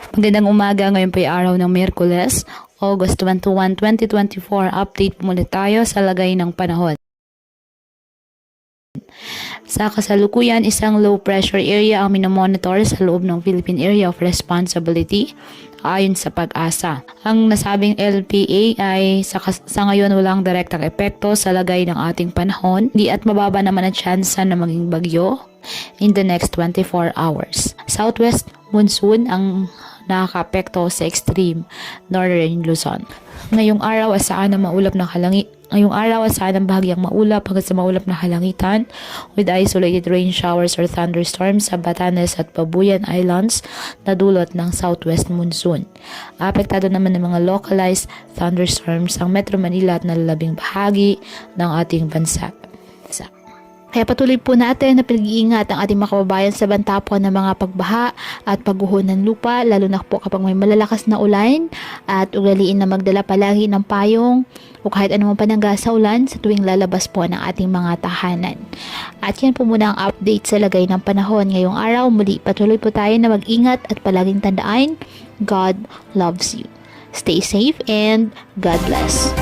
Magandang umaga, ngayon po ay araw ng Miyerkules, August 21, 2024. Update muna tayo sa lagay ng panahon. Sa kasalukuyan, isang low pressure area ang minomonitor sa loob ng Philippine Area of Responsibility ayon sa Pag-asa. Ang nasabing LPA ay sa ngayon walang direktang epekto sa lagay ng ating panahon, di at mababa naman ang tsansa na maging bagyo in the next 24 hours. Southwest monsoon ang nakaka-apekto sa extreme northern Luzon. Ngayong araw asahan ng maulap na bahagyang maulap hanggang sa maulap na kalangitan with isolated rain showers or thunderstorms sa Batanes at Babuyan Islands na dulot ng southwest monsoon. Apektado naman ng mga localized thunderstorms ang Metro Manila at nalalabing bahagi ng ating bansa. Kaya patuloy po natin na pinag-iingat ang ating mga kababayan sa banta po ng mga pagbaha at pagguho ng lupa, lalo na po kapag may malalakas na ulan, at ugaliin na magdala palagi ng payong o kahit anumang panangga sa ulan sa tuwing lalabas po ng ating mga tahanan. At yan po muna ang update sa lagay ng panahon ngayong araw. Muli patuloy po tayo na mag-ingat at palaging tandaan, God loves you. Stay safe and God bless.